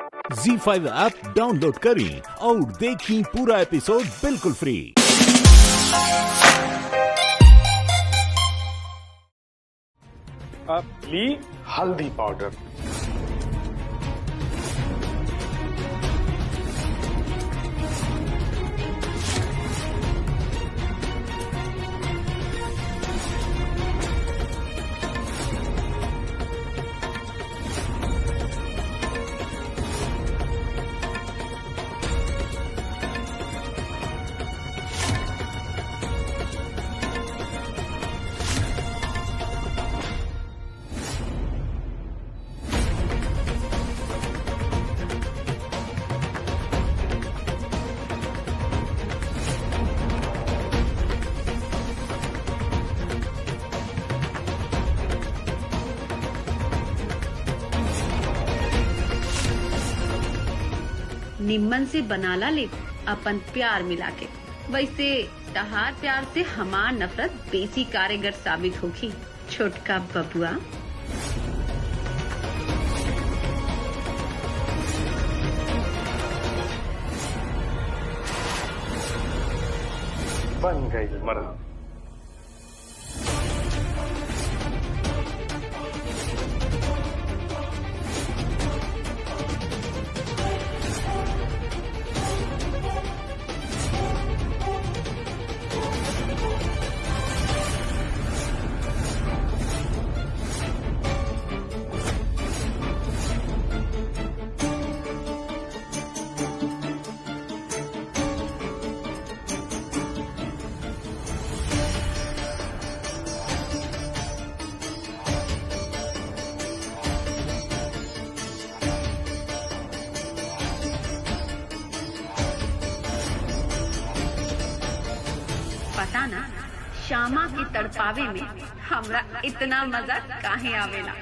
ZEE5 app download करें और देखें पूरा एपिसोड बिल्कुल फ्री। अब ली हल्दी पाउडर, निम्मन से बनाला ले अपन प्यार मिला के। वैसे तहार प्यार से हमार नफरत बेसी कारगर साबित होगी छोटका बबुआ। बन गई मर्द। पता ना श्यामा के तड़पावे में हमरा इतना मजा काहे आवेला।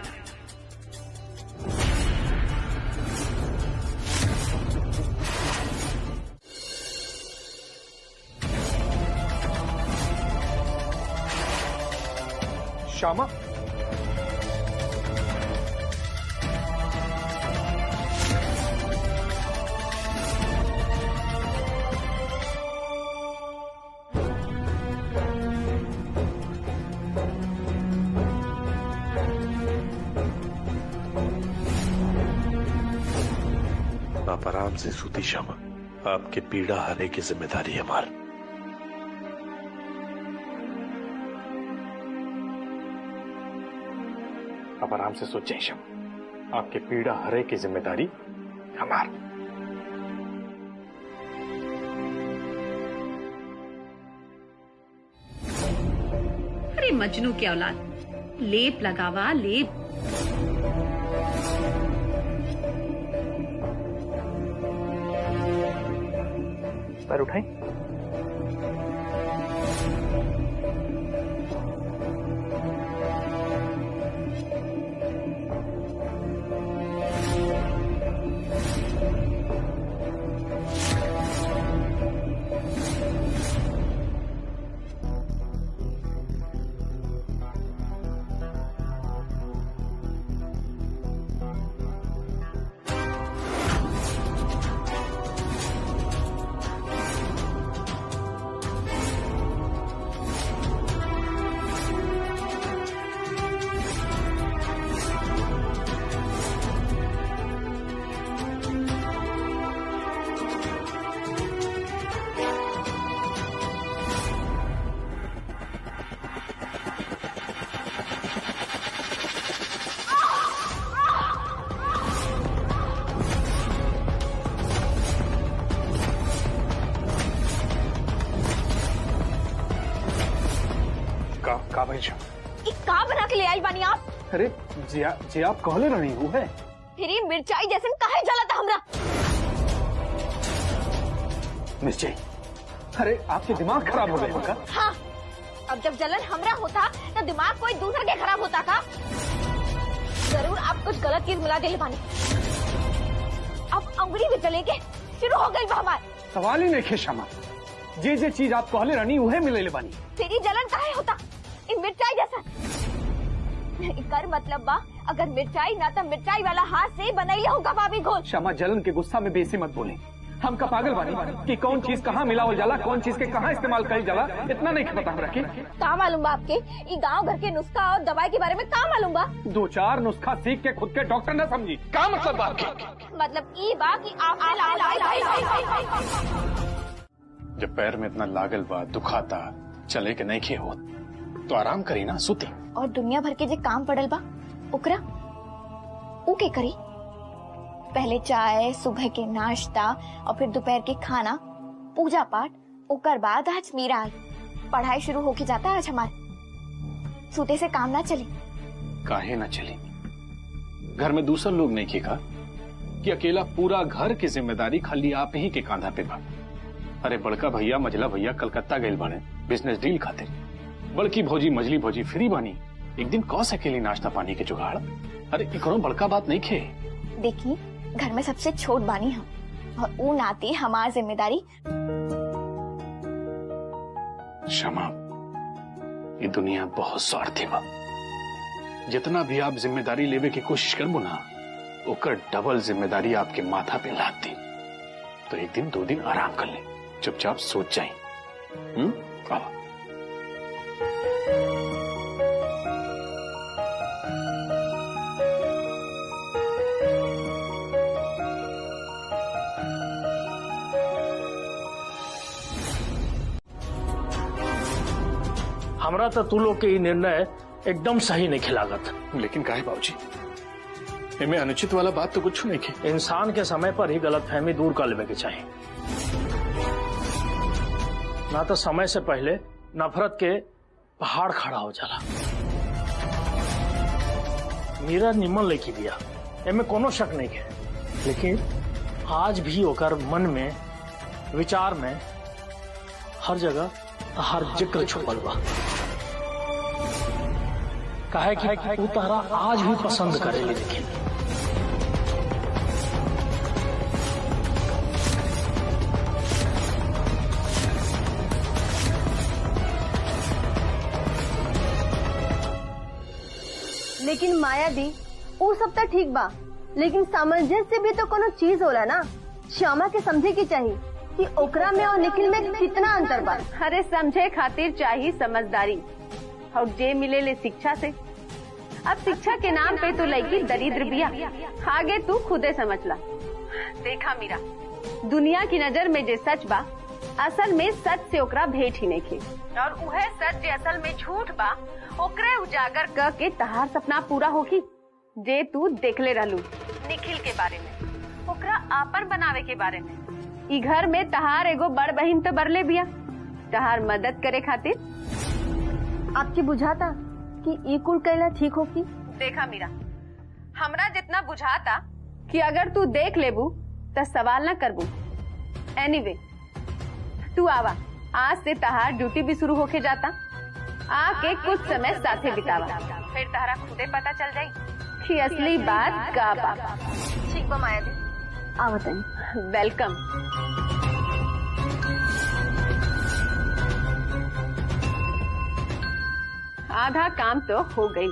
श्यामा, आप आराम से सूती श्यामा, आपके पीड़ा हरने की जिम्मेदारी हमारी। आप आराम से सोचें श्यामा, आपके पीड़ा हरे की जिम्मेदारी हमारी। अरे मजनू की औलाद, लेप लगावा लेप। पैर उठाएं। का भाई एक का बना के ले आई बानी आप? अरे जी आप कहले रही हूँ है। फिर ये मिर्चाई जैसे काहे जला था हमरा? मिर्चाई? अरे आपके दिमाग खराब हो गए का? हाँ, अब जब जलन हमरा होता तो दिमाग कोई दूसरा के खराब होता का? जरूर आप कुछ गलत चीज मिला दे बानी। अब अंगुरी भी जले के शुरू हो गई हमार। सवाल ही नहीं खे श्यामा, जे चीज आप कहले रहनी उहे मिले बानी। तेरी जलन काहे होता? इन मिर्चाई जैसा कर मतलब बा अगर मिर्चाई ना तो मिर्चाई वाला हाथ से ही बनैले होगा भाभी घोल। क्षमा, जलन के गुस्सा में बेसी मत बोले। हम का पागल बानी कि कौन चीज कहाँ मिलावल जाला, कौन चीज के कहाँ इस्तेमाल करी जाला, इतना नहीं पता हमरा के। का मालूम बा आपके ई गांव घर के नुस्खा और दवाई के बारे में का मालूम बा? 2-4 नुस्खा सीख के खुद के डॉक्टर न समझी। का मतलब बात के? मतलब ई बा कि आप जब पैर में इतना लागल बा, दुखाता, चले के नहीं खे हो तो आराम करी ना, सुती। और दुनिया भर के जे काम पड़ल बा ओकरा ऊ के करी? पहले चाय, सुबह के नाश्ता और फिर दोपहर के खाना, पूजा पाठ, ओकर बाद आज मीरा आई। पढ़ाई शुरू होके जाता आज हमारे। सूते से काम ना चली। काहे ना चली? घर में दूसरा लोग नहीं खेगा कि अकेला पूरा घर की जिम्मेदारी खाली आप ही के कांधा पे बा। अरे बड़का भैया, मझला भैया कलकत्ता गए बाने बिजनेस डील खातिर। बड़की भौजी, मझली भौजी फ्री बानी। एक दिन कौ सकेली नाश्ता पानी के जुगाड़। अरे इकरो बड़का बात नहीं खे। देखी, घर में सबसे छोट बानी हम और ऊ नाती हमार जिम्मेदारी। क्षमा, ये दुनिया बहुत स्वार्थी बा। जितना भी आप जिम्मेदारी लेवे की कोशिश करबो ना, ओकर डबल जिम्मेदारी आपके माथा पे लाद दी। तो एक दिन 2 दिन आराम कर ले, चुपचाप सोच जाए। आओ। हमरा तो तू लोग के ये निर्णय एकदम सही नहीं खिलागत। लेकिन काहे बाबूजी, इनमें अनुचित वाला बात तो कुछ नहीं की। इंसान के समय पर ही गलतफहमी दूर कर लेवे के चाहिए, ना तो समय से पहले नफरत के पहाड़ खड़ा हो जाला। मीरा निमन लेके दिया, इनमें कोनो शक नहीं है, लेकिन आज भी ओकर मन में, विचार में, हर जगह हर जिक्र छुपल बा। काहे कि तू तारा आज भी पसंद करेली। लेकिन लेकिन माया दी, वो सब तो ठीक बा, लेकिन सामंजस्य भी तो कोनो चीज होला ना। श्यामा के समझे की चाहिए कि ओकरा में और निखिल में कितना अंतर बा। अरे समझे खातिर चाहिए समझदारी, और जे मिले ले शिक्षा से। अब शिक्षा के नाम पे तो लड़की दरिद्र बिया, आगे तू खुदे समझ ला। देखा मीरा, दुनिया की नजर में जे सच बा, असल में सच से ओकरा भेंट ही नहीं खे, और उहे सच जे असल में झूठ बा, ओकरे उजागर क के तहार सपना पूरा होगी जे तू देखले रहलू। निखिल के बारे में, ओकरा आपन बनावे के बारे में। ई घर में तहार एगो बड़ बहिन तो बरले बिया, तहार मदद करे खातिर। आपके बुझाता कि ई कुल कैला ठीक होगी? देखा मीरा, हमरा जितना बुझाता कि अगर तू देख लेबू तो सवाल न करबू। एनीवे, तू आवा, आज से तहार ड्यूटी भी शुरू होके जाता। आके कुछ समय साथे बितावा, फिर तहरा खुदे पता चल जाई कि असली बात का बा। ठीक बा माया दी, आवत है। वेलकम। आधा काम तो हो गई,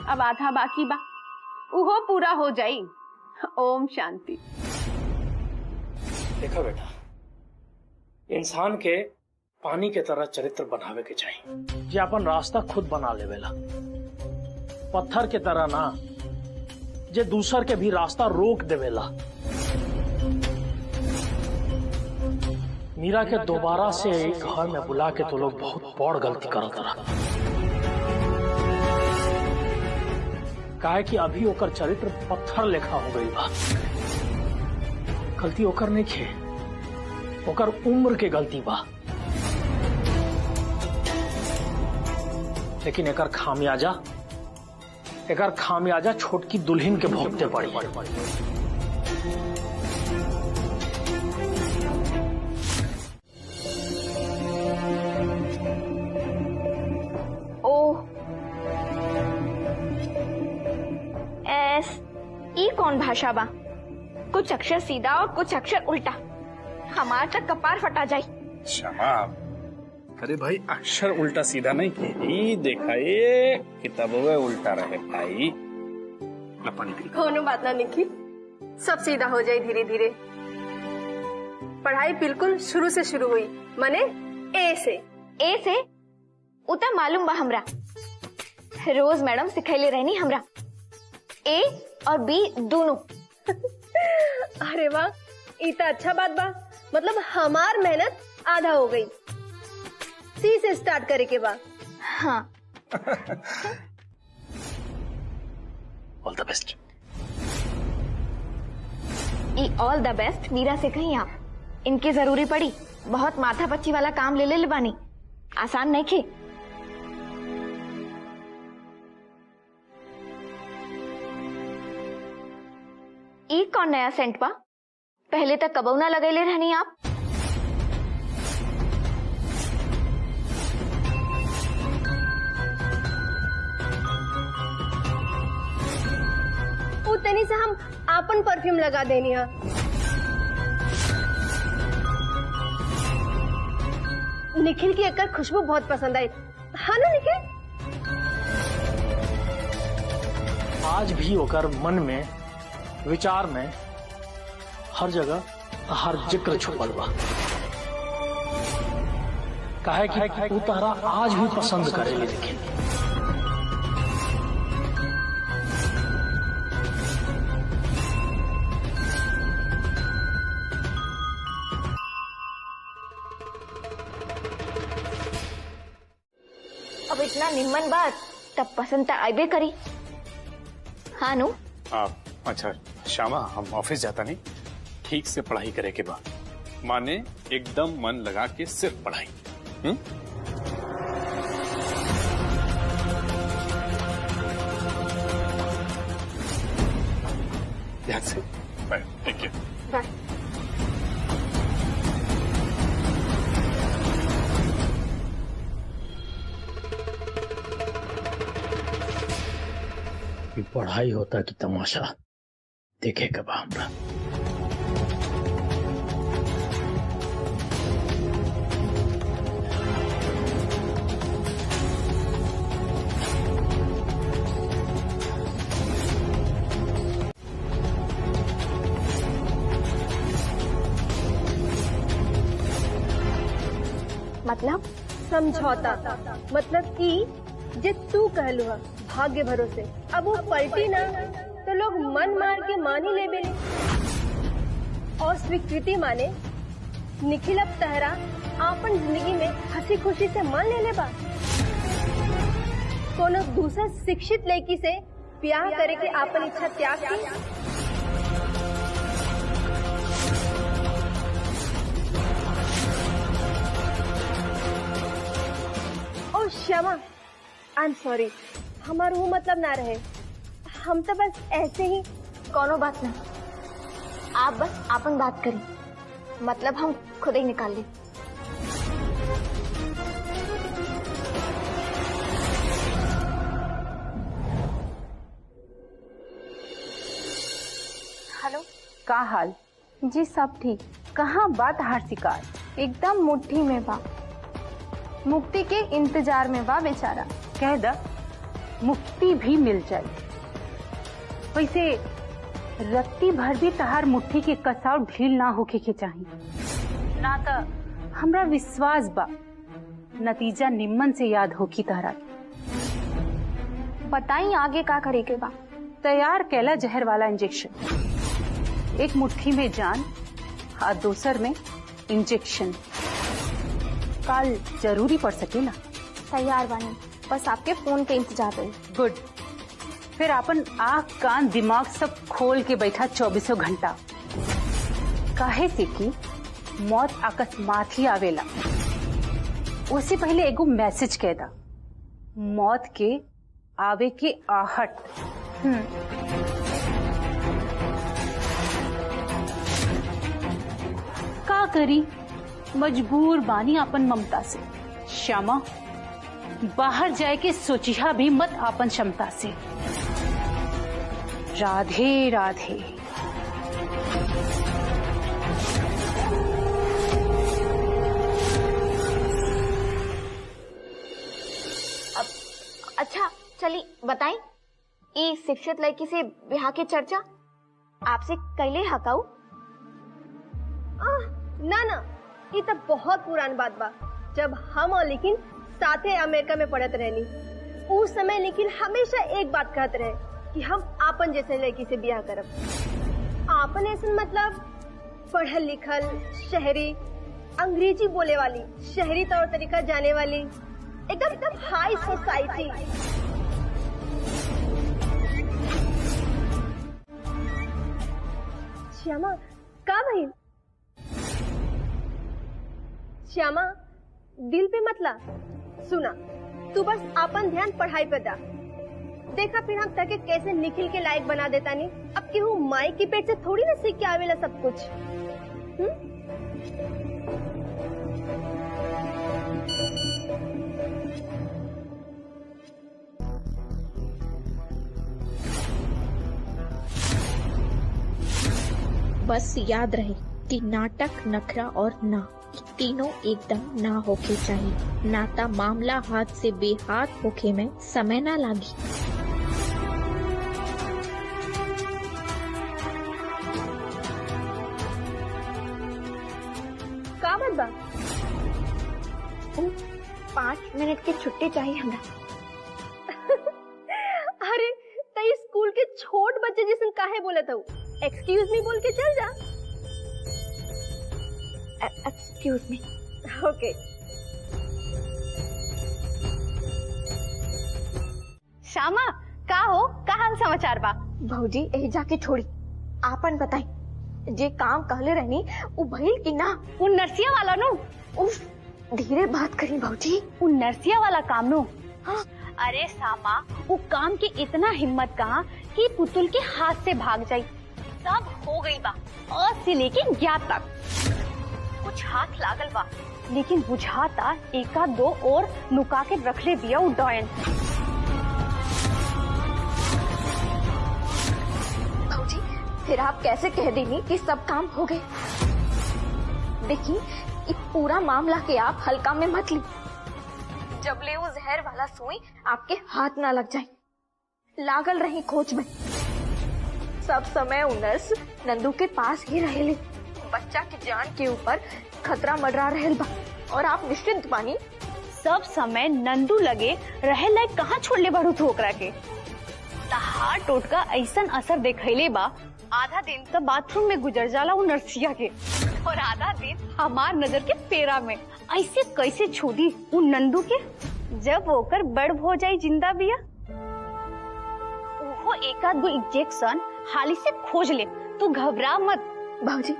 अब आधा बाकी बा, उहो पूरा हो जाई। ओम शांति। देखो बेटा, इंसान के पानी के तरह चरित्र बनावे के चाहिए, जे अपन रास्ता खुद बना लेवेला। पत्थर के तरह ना, जे दूसर के भी रास्ता रोक देवेला। मीरा के दोबारा से घर में बुला के तो लोग बहुत बड़ गलती करत रहा। काहे कि अभी ओकर चरित्र पत्थर लेखा हो गई बा। गलती ओकर नहीं खे, ओकर उम्र के गलती बा। लेकिन एकर खामियाजा छोटकी दुल्हन के भोगते पड़ी। ई कौन भाषा बा? कुछ अक्षर सीधा और कुछ अक्षर उल्टा। हमार तक कपार फटा जाई। क्षमा, अरे भाई अक्षर उल्टा सीधा नहीं ये देखा ये किताबों में उल्टा रहे भाई। कोनो बात ना निखिल, सब सीधा हो जाए धीरे धीरे। पढ़ाई बिल्कुल शुरू से शुरू हुई, माने ए से उतना मालूम बा हमरा, रोज मैडम सिखैले रहनी हमरा ए और बी दोनों। अरे वाह, इतना अच्छा बात बा। मतलब हमार मेहनत आधा हो गई। सी से स्टार्ट करे के बाद। हाँ ऑल द बेस्ट। ऑल द बेस्ट मीरा से कहीं आप, इनकी जरूरी पड़ी, बहुत माथा पच्ची वाला काम ले ले बानी, आसान नहीं खे। ई कौन नया सेंट बा? पहले तक कबऊ ना लगेले रहनी आप। उतनी से हम आपन परफ्यूम लगा देनी है। निखिल की एकर खुशबू बहुत पसंद आई, हाँ ना निखिल? आज भी होकर मन में, विचार में, हर जगह हर जिक्र छुपल बा। काहे कि तू तारा आज भी पसंद करेली निखिल। अब इतना निम्मन बात, तब पसंद तो आइबे करी। हाँ नु? अच्छा श्यामा, हम ऑफिस जाता नहीं, ठीक से पढ़ाई करे के बाद, माने एकदम मन लगा के सिर्फ पढ़ाई। ध्यान से। Bye, thank you. बाय। पढ़ाई होता कि तमाशा देखे कब हमरा। मतलब समझौता, मतलब कि जे तू कहलू है भाग्य भरोसे, अब वो पलटी ना तो लोग मन मार के मान ही ले बेले। और स्वीकृति माने निखिल अब तहरा आपन जिंदगी में हंसी खुशी से मान ले बा। कोनो दूसरा शिक्षित लड़की से ब्याह करे के आपन इच्छा त्याग की। ओ श्यामा, आई एम सॉरी, हमारा वो मतलब ना रहे, हम तो बस ऐसे ही। कोनो बात नहीं, आप बस आपन बात करी, मतलब हम खुद ही निकाल ले। हेलो, का हाल? जी सब ठीक। कहाँ बात हार शिकार? एकदम मुट्ठी में बा, मुक्ति के इंतजार में बा बेचारा। कह दा मुक्ति भी मिल जाए। वैसे रत्ती भर भी तहार मुट्ठी के कसाव ढील ना होके के चाहिए ना, तो हमरा विश्वास बा नतीजा निम्मन से याद होकी तहरा। बताई आगे का करे के बा? तैयार कैला जहर वाला इंजेक्शन, एक मुट्ठी में जान और दूसर में इंजेक्शन। काल जरूरी पड़ सकेला। तैयार बानी, बस आपके फोन के इंतजार रही। गुड, फिर अपन आँख कान दिमाग सब खोल के बैठा 24 घंटा। काहे से कि मौत अकस्मात ही आवेला। उससे पहले एगो मैसेज कह दा, मौत के आवे के आहट। का करी, मजबूर बानी अपन ममता से। श्यामा, बाहर जाए के सोचिहा भी मत आपन क्षमता से। राधे राधे। शिक्षित लड़की से ब्याह के चर्चा आपसे कैले हकाऊ? ना ना, ये तो बहुत पुरान बात बा। जब हम और लेकिन साथे अमेरिका में पढ़त रहनी, उस समय लेकिन हमेशा एक बात कहते रहे कि हम आपन जैसे लड़की से ब्याह करब। आपन ऐसा मतलब पढ़ल लिखल, शहरी, अंग्रेजी बोले वाली, शहरी तौर तरीका जाने वाली, एकदम हाई सोसाइटी। श्यामा, का भाई? श्यामा, दिल पे मत ला। सुना, तू बस अपन ध्यान पढ़ाई पे दा। देखा फिर हम तके कैसे निखिल के लायक बना देता नहीं। अब केहू माई की पेट से थोड़ी ना सीख के आवेला सब कुछ। बस याद रहे कि नाटक, नखरा और ना, तीनों एकदम ना होके चाहिए, नाता मामला हाथ से बेहाथ होके में समय ना लागी। का बात बा? 5 मिनट की छुट्टी चाहिए हमरा। अरे तई स्कूल के छोट बच्चे जिसन काहे बोलत हूँ? एक्सक्यूज मी बोल के चल जा। Excuse me. ओके। श्यामा, का हो? का हाल समाचार बा? भौजी यही जाके छोड़ी, आपन बताई जे काम कहले रहनी उ भइल कि ना? उ नर्सिया वाला नु? उफ, धीरे बात करी भौजी। उ नर्सिया वाला काम नु? हाँ। अरे सामा, वो काम की इतना हिम्मत कहाँ कि पुतुल के हाथ से भाग जाई। सब हो गई बा, अ से लेके ज्ञ तक कुछ हाथ लागल बा, लेकिन बुझाता एका दो और नुका के रखले दिया उड्डयन। भौजी, फिर आप कैसे कह देनी कि सब काम हो गए? देखिए, इस पूरा मामला के आप हल्का में मत ली। जब ले वो जहर वाला सुई आपके हाथ ना लग जाए। लागल रही खोज में, सब समय नर्स नंदू के पास ही रहेले। बच्चा की जान के ऊपर खतरा मंडरा रहल बा और आप निश्चिंत बानी। सब समय नंदू लगे रहे लायक कहाँ छोड़ले बारू तू ओकरा के? तहार टोटका ऐसन असर देखैले बा, आधा दिन तो बाथरूम में गुजर जाला वो नर्सिया के, और आधा दिन हमार नजर के फेरा में। ऐसे कैसे छोड़ी वो नंदू के? जब ओकर बड़ हो जाए जिंदा बिया, वो एक आध गो इंजेक्शन हाली से खोज ले। तू घबरा मत। भौजी,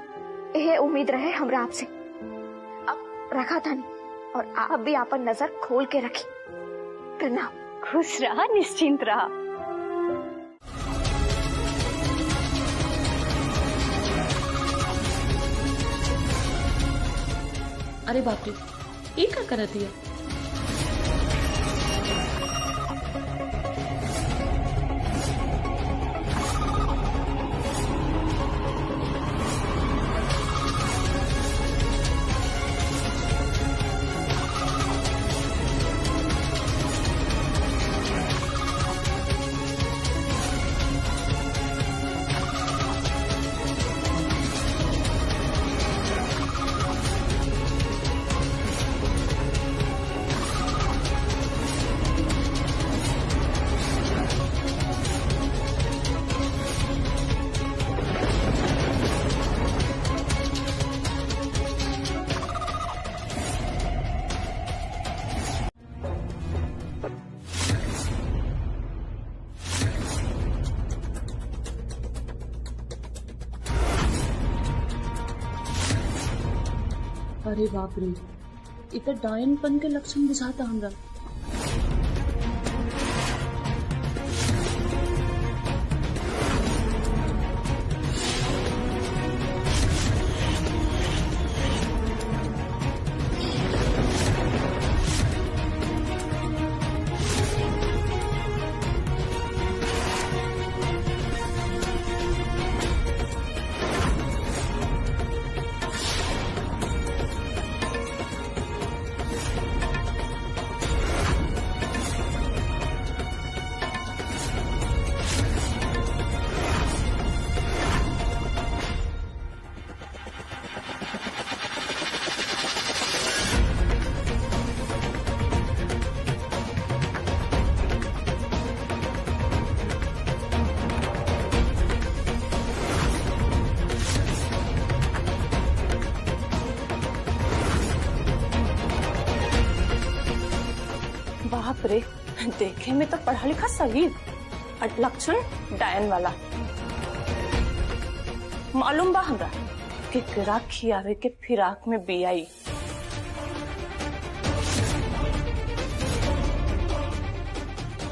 यह उम्मीद रहे हमरा आपसे। अब रखा था नहीं, और आप भी आपन नजर खोल के रखी। प्रणाम। खुश रहा, निश्चिंत रहा। अरे बाप रे, ये क्या करती है? अरे बाप रे, इतना डायनपन के लक्षण बुझाता हमरा। बाप रे, देखे में तो पढ़ा लिखा सही और लक्षण डायन वाला। मालूम बा हमरा कि केरा खियावे के फिराक में बियाई।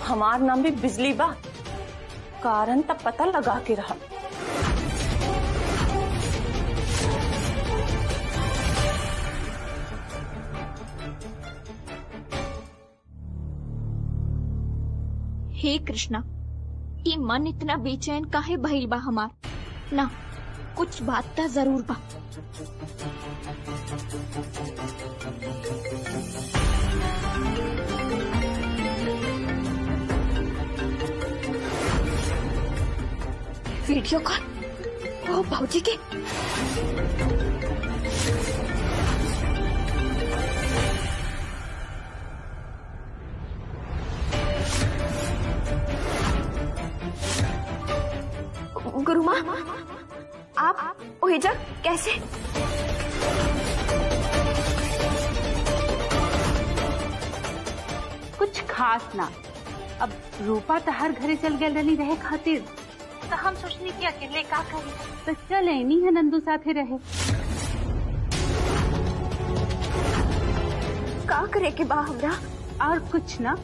हमार नाम भी बिजली बा, कारण तब पता लगा के रहा। हे कृष्णा, ई मन इतना बेचैन काहे भइल बा हमार? ना, कुछ बात ता जरूर बा। वीडियो कॉल, ओ भाऊजी के। गुरुमा, आप ओहेजा कैसे? कुछ खास ना। अब रूपा तो हर घरे चल गए रही रहे खातिर, तो हम सोचनी कि अकेले का करी, तो चले नहीं है नंदू साथे रहे। का करे के बा हमरा? और कुछ ना,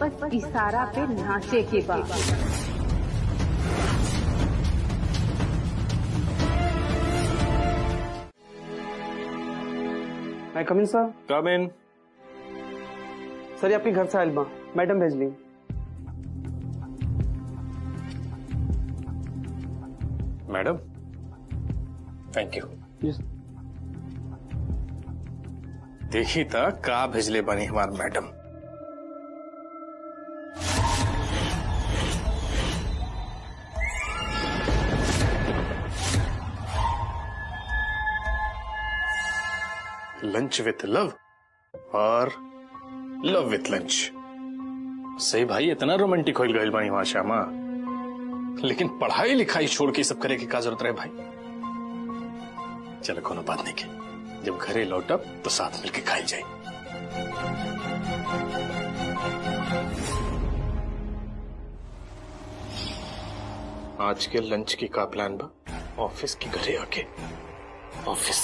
बस इशारा पे नाचे के बा। मैं कम इन सर। कम इन। सर ये आपके घर से आयल बा, मैडम भेज ली। Madam, thank you. देखी था का भेजले बनी हमार मैडम। लंच विथ लव और लव विथ लंच। सही भाई, इतना रोमांटिक हो गई बानी वहां श्यामा, लेकिन पढ़ाई लिखाई छोड़ के सब करे की क्या जरूरत रहे भाई। चलो कोनो बात नहीं की, जब घरे लौटब तो साथ मिलके खाई जाए। आज के लंच की का प्लान बा? ऑफिस की घरे आके ऑफिस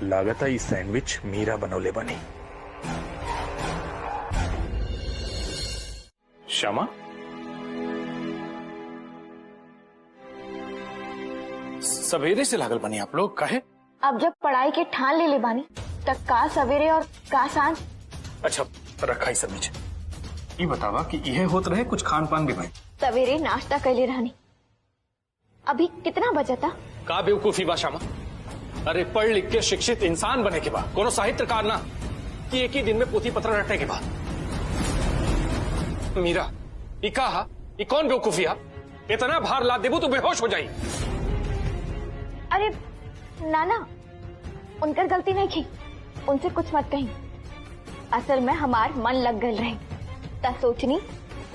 लागत है। सैंडविच मीरा बनौले बनी। श्यामा, सवेरे से लागल बनी आप लोग, काहे? अब जब पढ़ाई के ठान ले बानी, तब का सवेरे और का सांझ। अच्छा रखा ही सब नीचे। ये बतावा कि यह होत रहे कुछ खान पान भी भाई? सवेरे नाश्ता कैले रहनी। अभी कितना बजा था? का बेवकूफी बा श्यामा। अरे पढ़ लिख के शिक्षित इंसान बने के बाद, कोनो साहित्यकार ना कि एक ही दिन में पोथी पत्र रटने के बाद। मीरा, ये कहा, ये कौन बेवकूफी आप? इतना भार ला देबू तो बेहोश हो जाई। अरे नाना, उनकर गलती नहीं की, उनसे कुछ मत कहीं। असल में हमार मन लग गल रहे, ता सोचनी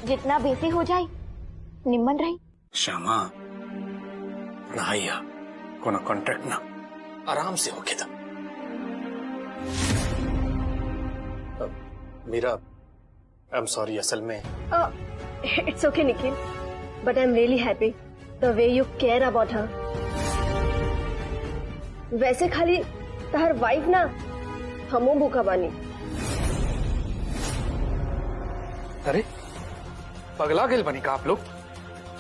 जितना बेसी हो जाए निम्मन रही। श्यामा, पढ़ाई कोनो कॉन्ट्रैक्ट ना, आराम से होके था। मीरा, आई एम सॉरी, असल में it's okay Nikhil, but I am really happy the way you care about her. वैसे खाली तहर वाइफ ना, हमो भूखा बानी। अरे पगला गेल बनी का आप लोग?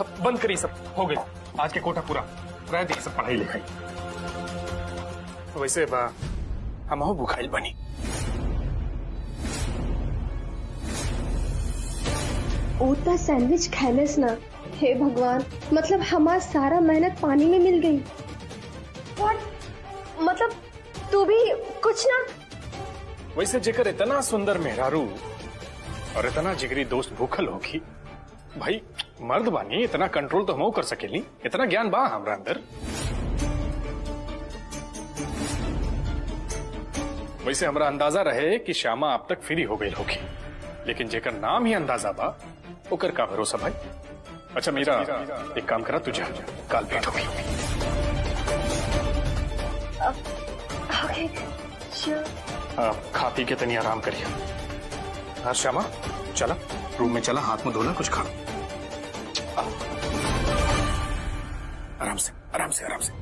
अब बंद करी, सब हो गए। आज के कोटा पूरा रह दी सब पढ़ाई लिखाई। वैसे बा हम हो भूखाइल बनी। उतना सैंडविच खैलेस ना। हे भगवान, मतलब हमारा सारा मेहनत पानी में मिल गई। What? मतलब तू भी कुछ ना। वैसे जेकर इतना सुंदर मेहरारू और इतना जिगरी दोस्त भूखल होगी, भाई मर्द बानी, इतना कंट्रोल तो हम कर सकेली, इतना ज्ञान बा हमरा अंदर। वैसे हमरा अंदाजा रहे कि श्यामा अब तक फ्री हो गई होगी, लेकिन जेकर नाम ही अंदाजा बा, ओकर का भरोसा भाई। अच्छा मीरा, एक काम करा, तुझे काल भेंट होगी। ओके, अच्छा आप खा पी के तनी आराम करिए। हाँ श्यामा, चला रूम में, चला हाथ मुंह धोला, कुछ खा। आराम से आराम से आराम से।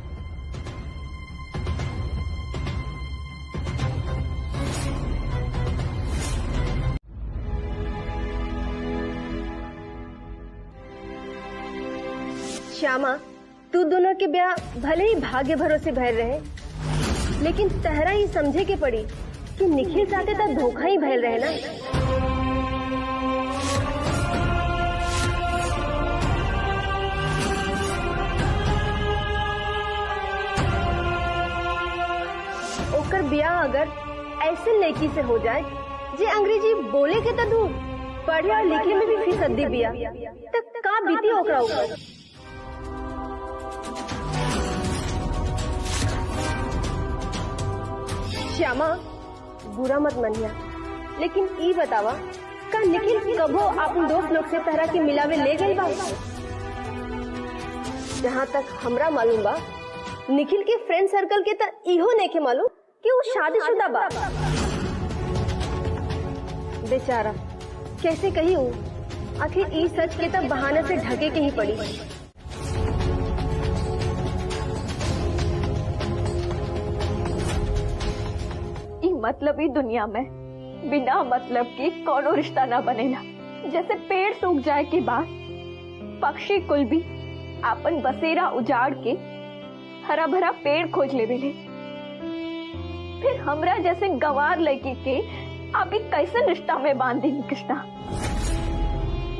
श्यामा, तू दोनों के ब्याह भले ही भाग्य भरोसे भर रहे, लेकिन तहरा ही समझे के पड़ी कि निखिल साथे तो धोखा ही भैल रहे ना। ओकर ब्याह अगर ऐसे लड़की से हो जाए जे अंग्रेजी बोले के तो दूर, पढ़े और लिखे में भी फिसदी बिया, तब का बीती ओकरा ऊपर। श्यामा, बुरा मत मनिया, लेकिन ई बतावा का निखिल कबो अपन दोस्त लोग से तरह के मिलावे ले गई बा? जहाँ तक हमरा मालूम बा, निखिल के फ्रेंड सर्कल के त इहो नहीं के मालूम कि वो शादीशुदा बा। बेचारा कैसे कही हूँ, आखिर ई सच के तब बहाने से ढके के ही पड़ी। मतलबी दुनिया में बिना मतलब के कोनो रिश्ता ना बनेला। जैसे पेड़ सूख जाए के बाद पक्षी कुल भी आपन बसेरा उजाड़ के हरा भरा पेड़ खोज ले बेले, फिर हमरा जैसे गंवार लड़की के आप एक कैसे रिश्ता में बांध दी कृष्णा।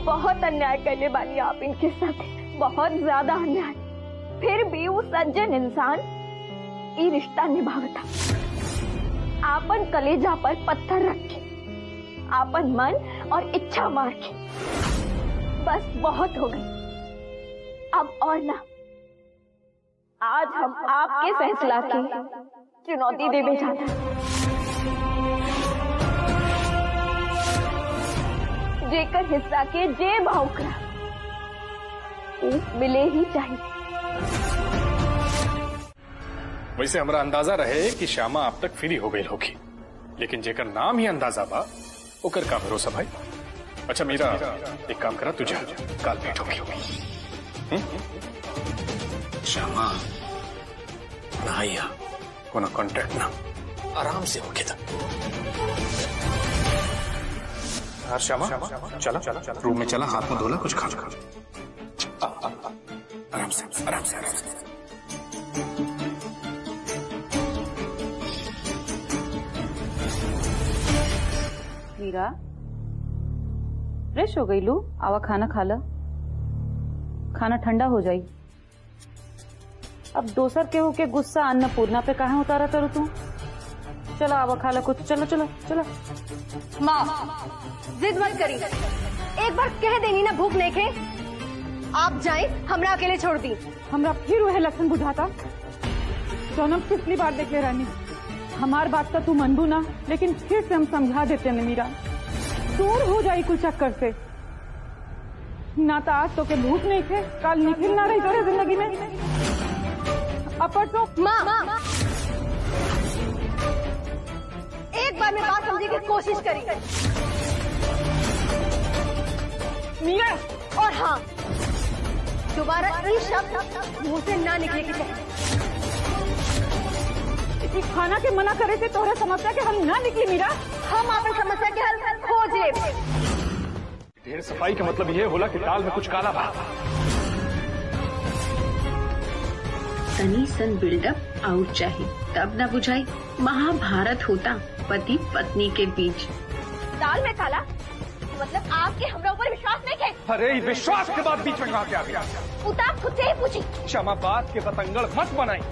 बहुत अन्याय करने वाली आप इनके साथ, बहुत ज्यादा अन्याय। फिर भी वो सज्जन इंसान ये रिश्ता निभावता, आपन कलेजा पर पत्थर रख के, आपन मन और इच्छा मार के। बस बहुत हो गई, अब और ना। आज हम आपके फैसला की चुनौती देवे जाते हैं। जेकर हिस्सा के जे भावकरा मिले ही चाहिए। वैसे हमारा अंदाजा रहे कि श्यामा अब तक फ्री हो गई होगी, लेकिन जेकर नाम ही अंदाजा बा, ओकर का भरोसा भाई। अच्छा मीरा, एक काम करा, तुझे काल भेंट होगी। श्यामा नहाइया, कोनो कॉन्ट्रैक्ट ना, आराम से होके था। हाँ श्यामा, चला रूम में, चला हाथ में धोला, कुछ खा। आराम से आराम से आराम से। मीरा फ्रेश हो गई लू, आवा खाना खा ला, खाना ठंडा हो जाई। अब दोसर के हो के गुस्सा अन्नपूर्णा पे कहाँ उतारा करो तू। चलो आवा खा ला कुछ, चलो चलो चलो। माँ जिद मत करी, एक बार कह देनी ना भूख नहीं खे। आप जाए, हमरा अकेले छोड़ दी। हमरा फिर वह लक्षण बुझाता सोनम, पिछली बार देख ले रानी, हमार बात का तू मनबू ना, लेकिन फिर से हम समझा देते हैं मीरा, दूर हो जाई कुछ चक्कर से। ना तो आज तो के भूख नहीं थे, कल निखिल ना रही तेरे जिंदगी में। अपर तो माँ एक बार में बात समझने की कोशिश करी मीरा। और हाँ, दोबारा ये शब्द मुंह से ना निकले की चाहिए। खाना के मना करे थे तोहरा समस्या के हल ना निकली मीरा। हम आपन समस्या के हल खोज ले। ढेर सफाई का मतलब ये होला कि दाल में कुछ काला बा। तनी सन बिल्डअप आउट चाहिए, तब ना बुझाई महाभारत होता पति पत्नी के बीच। दाल में काला मतलब आपके हमरा ऊपर विश्वास नहीं है? अरे विश्वास के बाद बीच में कहाँ आ गया? उतार खुद से ही पूछी। क्षमा, बात के बतंगड़ मत बनाई।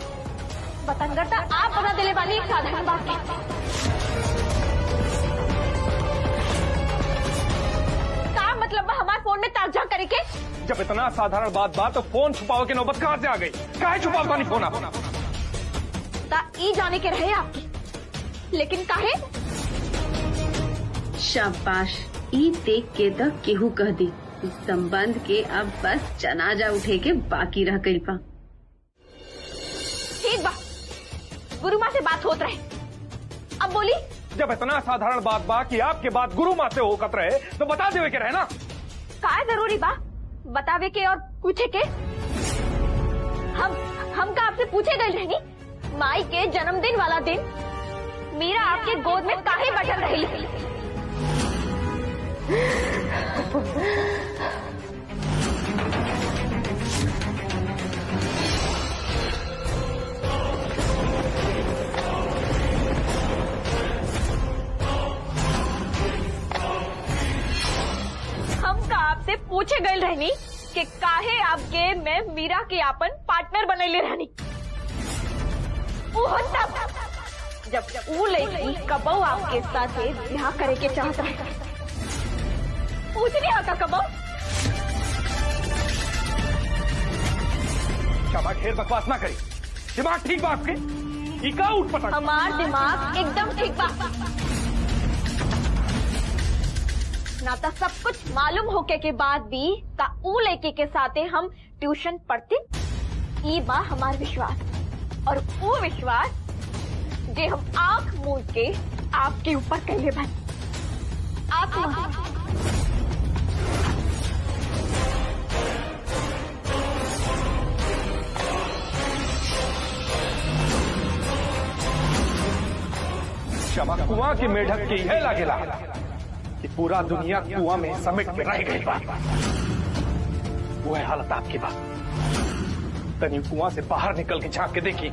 बतंगड़ता आप बना देने वाली एक साधारण बात है। क्या मतलब हमारे फोन में ताजा करे के? जब इतना साधारण बात तो फोन छुपाओ के नौबत कहाँ से आ गई? काहे छुपाओ पानी फोन आप? ई जाने के रहे आपकी, लेकिन काहे? शाबाश, ई देख के तो केहू कह दी संबंध के अब बस जनाजा उठे के बाकी रह गई बा। ठीक बा, गुरु माँ से बात होत रहे, अब बोली। जब इतना साधारण बात बा कि आपके बात गुरु माँ से होकत रहे तो बता देवे के रहे ना। का जरूरी बा बतावे के और पूछे के? हम का आपसे पूछे गए रहनी माई के जन्मदिन वाला दिन मीरा आपके गोद में काहे बैठल रही? हम का आपसे पूछे गए रहनी कि काहे आप गेम में मीरा के आपन पार्टनर बनैले रहनी। जब ऊ लड़की कबो आपके साथ ब्याह करे के चाहता है पूछ नहीं आता कबो। क्षमा ढेर बकवास ना करी। दिमाग ठीक बात के इका उठ पटा। हमार दिमाग एकदम ठीक बा। ना तो सब कुछ मालूम होके के बाद भी का ऊ लड़की के साथे हम ट्यूशन पढ़ते ई बा हमार विश्वास और वो विश्वास जे हम आंख मूंद के आपके ऊपर कहले भाई। आप क्षमा कुआं की मेढक के यह लागेला कि पूरा दुनिया कुआं में समेट के रह गई बा। वो है हालत आपकी बात। तनी कुआं से बाहर निकल के झांक के देखी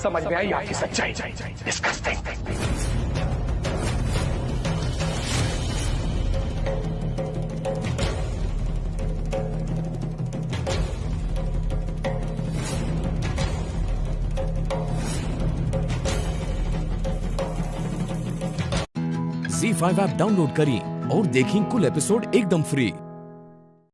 समझ में आई आपकी सच्चाई। डिस्कस्टिंग। ZEE5 ऐप डाउनलोड करें और देखें कुल एपिसोड एकदम फ्री।